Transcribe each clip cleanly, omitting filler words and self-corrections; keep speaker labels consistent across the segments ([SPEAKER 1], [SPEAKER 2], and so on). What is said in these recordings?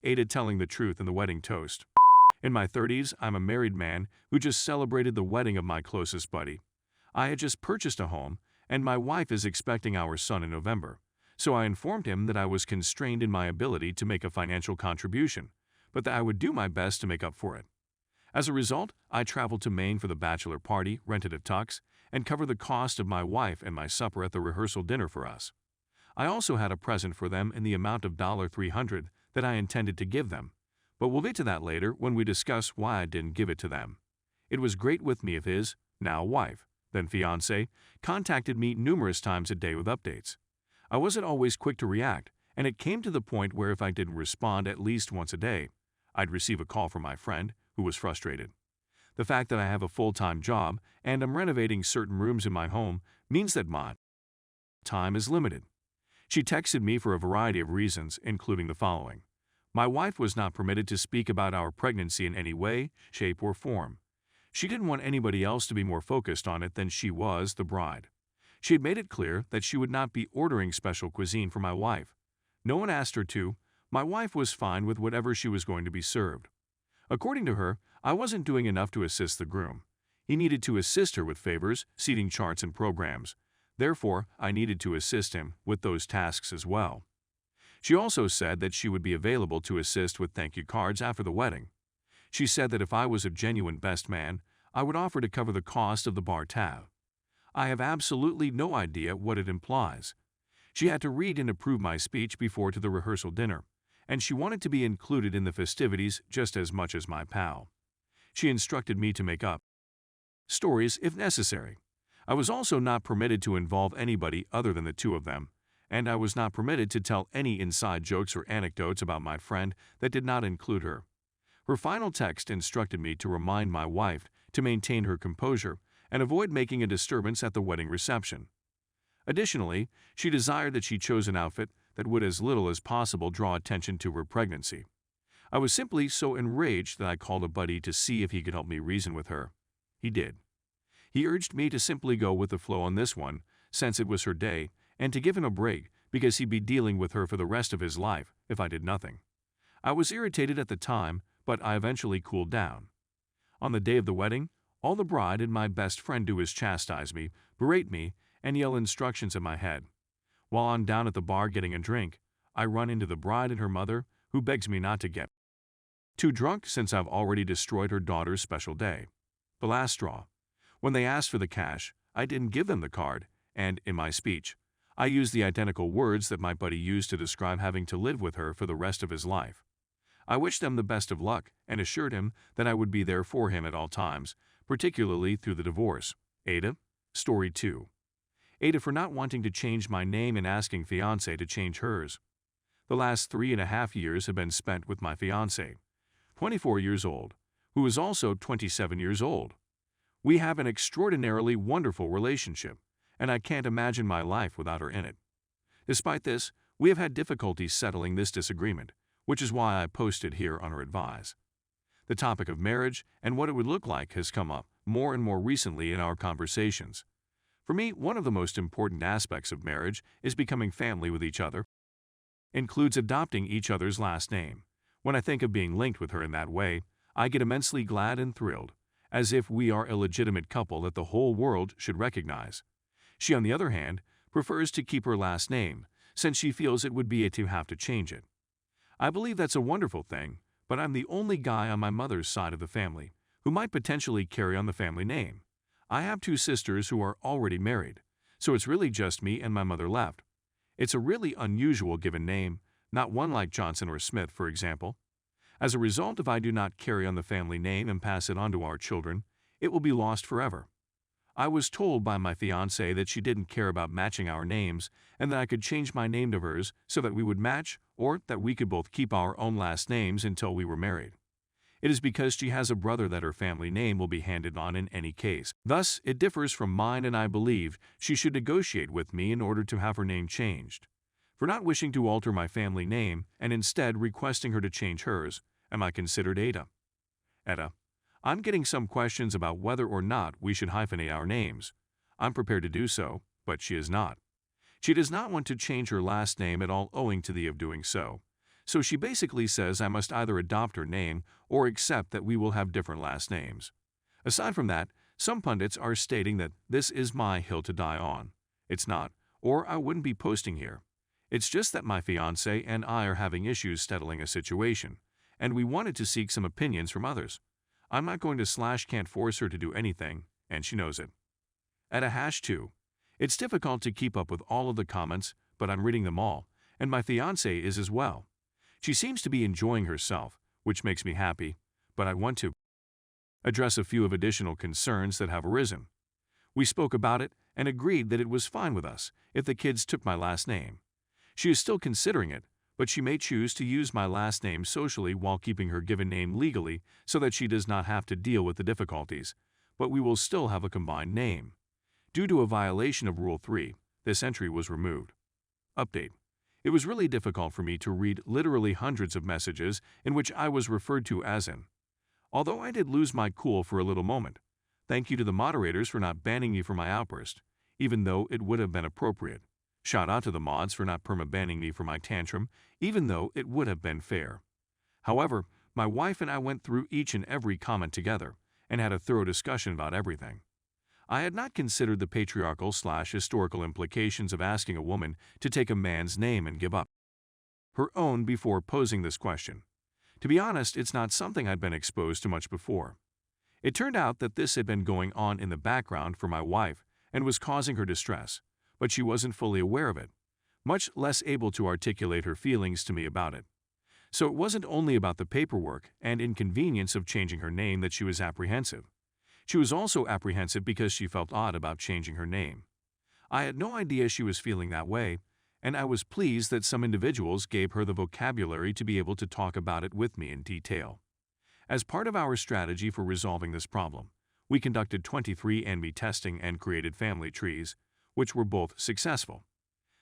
[SPEAKER 1] AITA telling the truth in the wedding toast. In my 30s, I'm a married man who just celebrated the wedding of my closest buddy. I had just purchased a home, and my wife is expecting our son in November. So I informed him that I was constrained in my ability to make a financial contribution, but that I would do my best to make up for it. As a result, I traveled to Maine for the bachelor party, rented a tux, and covered the cost of my wife and my supper at the rehearsal dinner for us. I also had a present for them in the amount of $300 that I intended to give them, but we'll get to that later when we discuss why I didn't give it to them. It was great with me if his, now wife, then fiancé, contacted me numerous times a day with updates. I wasn't always quick to react, and it came to the point where if I didn't respond at least once a day, I'd receive a call from my friend, who was frustrated. The fact that I have a full-time job and I'm renovating certain rooms in my home means that my time is limited. She texted me for a variety of reasons, including the following. My wife was not permitted to speak about our pregnancy in any way, shape, or form. She didn't want anybody else to be more focused on it than she was, the bride. She had made it clear that she would not be ordering special cuisine for my wife. No one asked her to. My wife was fine with whatever she was going to be served. According to her, I wasn't doing enough to assist the groom. He needed to assist her with favors, seating charts, and programs. Therefore, I needed to assist him with those tasks as well. She also said that she would be available to assist with thank you cards after the wedding. She said that if I was a genuine best man, I would offer to cover the cost of the bar tab. I have absolutely no idea what it implies. She had to read and approve my speech before to the rehearsal dinner, and she wanted to be included in the festivities just as much as my pal. She instructed me to make up stories if necessary. I was also not permitted to involve anybody other than the two of them, and I was not permitted to tell any inside jokes or anecdotes about my friend that did not include her. Her final text instructed me to remind my wife to maintain her composure and avoid making a disturbance at the wedding reception. Additionally, she desired that she chose an outfit that would as little as possible draw attention to her pregnancy. I was simply so enraged that I called a buddy to see if he could help me reason with her. He did. He urged me to simply go with the flow on this one, since it was her day, and to give him a break because he'd be dealing with her for the rest of his life if I did nothing. I was irritated at the time, but I eventually cooled down. On the day of the wedding, all the bride and my best friend do is chastise me, berate me, and yell instructions in my head. While I'm down at the bar getting a drink, I run into the bride and her mother, who begs me not to get too drunk since I've already destroyed her daughter's special day. The last straw. When they asked for the cash, I didn't give them the card, and, in my speech, I used the identical words that my buddy used to describe having to live with her for the rest of his life. I wished them the best of luck and assured him that I would be there for him at all times, particularly through the divorce. AITA, Story 2. AITA for not wanting to change my name and asking fiancé to change hers. The last 3.5 years have been spent with my fiancé, 24 years old, who is also 27 years old. We have an extraordinarily wonderful relationship, and I can't imagine my life without her in it. Despite this, we have had difficulties settling this disagreement, which is why I posted here on her advice. The topic of marriage and what it would look like has come up more and more recently in our conversations. For me, one of the most important aspects of marriage is becoming family with each other. Includes adopting each other's last name. When I think of being linked with her in that way, I get immensely glad and thrilled, as if we are a legitimate couple that the whole world should recognize. She, on the other hand, prefers to keep her last name, since she feels it would be to have to change it. I believe that's a wonderful thing, but I'm the only guy on my mother's side of the family who might potentially carry on the family name. I have 2 sisters who are already married, so it's really just me and my mother left. It's a really unusual given name, not one like Johnson or Smith, for example. As a result, if I do not carry on the family name and pass it on to our children, it will be lost forever. I was told by my fiancée that she didn't care about matching our names and that I could change my name to hers so that we would match, or that we could both keep our own last names until we were married. It is because she has a brother that her family name will be handed on in any case. Thus, it differs from mine, and I believe she should negotiate with me in order to have her name changed. For not wishing to alter my family name and instead requesting her to change hers, am I considered AITA? AITA. I'm getting some questions about whether or not we should hyphenate our names. I'm prepared to do so, but she is not. She does not want to change her last name at all owing to the of doing so, So she basically says I must either adopt her name or accept that we will have different last names. Aside from that, some pundits are stating that this is my hill to die on. It's not, or I wouldn't be posting here. It's just that my fiancé and I are having issues settling a situation, and we wanted to seek some opinions from others. I'm not going to / can't force her to do anything, and she knows it. At a #2. It's difficult to keep up with all of the comments, but I'm reading them all, and my fiancé is as well. She seems to be enjoying herself, which makes me happy, but I want to address a few of additional concerns that have arisen. We spoke about it and agreed that it was fine with us if the kids took my last name. She is still considering it, but she may choose to use my last name socially while keeping her given name legally so that she does not have to deal with the difficulties, but we will still have a combined name. Due to a violation of Rule 3, this entry was removed. Update. It was really difficult for me to read literally hundreds of messages in which I was referred to as in. Although I did lose my cool for a little moment. Thank you to the moderators for not banning me for my outburst, even though it would have been appropriate. Shout out to the mods for not perma-banning me for my tantrum, even though it would have been fair. However, my wife and I went through each and every comment together and had a thorough discussion about everything. I had not considered the patriarchal / historical implications of asking a woman to take a man's name and give up her own before posing this question. To be honest, it's not something I'd been exposed to much before. It turned out that this had been going on in the background for my wife and was causing her distress, but she wasn't fully aware of it, much less able to articulate her feelings to me about it. So it wasn't only about the paperwork and inconvenience of changing her name that she was apprehensive. She was also apprehensive because she felt odd about changing her name. I had no idea she was feeling that way, and I was pleased that some individuals gave her the vocabulary to be able to talk about it with me in detail. As part of our strategy for resolving this problem, we conducted 23andMe testing and created family trees, which were both successful.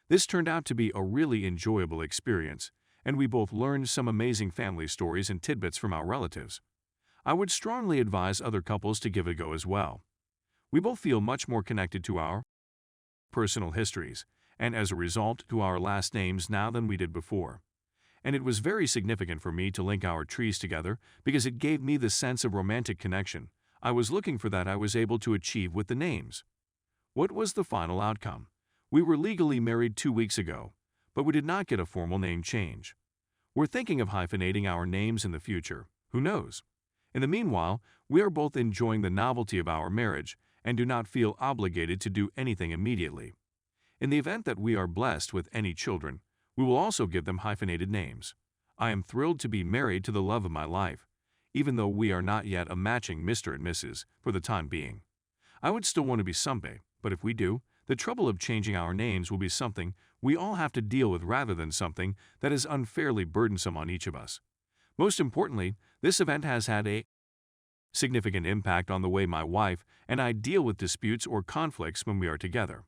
[SPEAKER 1] This turned out to be a really enjoyable experience, and we both learned some amazing family stories and tidbits from our relatives. I would strongly advise other couples to give it a go as well. We both feel much more connected to our personal histories, and as a result to our last names now than we did before. And it was very significant for me to link our trees together because it gave me the sense of romantic connection I was looking for that I was able to achieve with the names. What was the final outcome? We were legally married 2 weeks ago, but we did not get a formal name change. We're thinking of hyphenating our names in the future. Who knows? In the meanwhile, we are both enjoying the novelty of our marriage and do not feel obligated to do anything immediately. In the event that we are blessed with any children, we will also give them hyphenated names. I am thrilled to be married to the love of my life, even though we are not yet a matching Mr. and Mrs. for the time being. I would still want to be someday, but if we do, the trouble of changing our names will be something we all have to deal with rather than something that is unfairly burdensome on each of us. Most importantly, this event has had a significant impact on the way my wife and I deal with disputes or conflicts when we are together.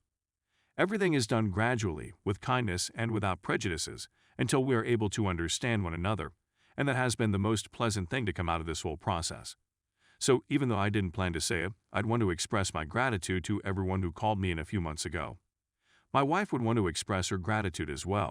[SPEAKER 1] Everything is done gradually, with kindness and without prejudices, until we are able to understand one another, and that has been the most pleasant thing to come out of this whole process. So even though I didn't plan to say it, I'd want to express my gratitude to everyone who called me in a few months ago. My wife would want to express her gratitude as well.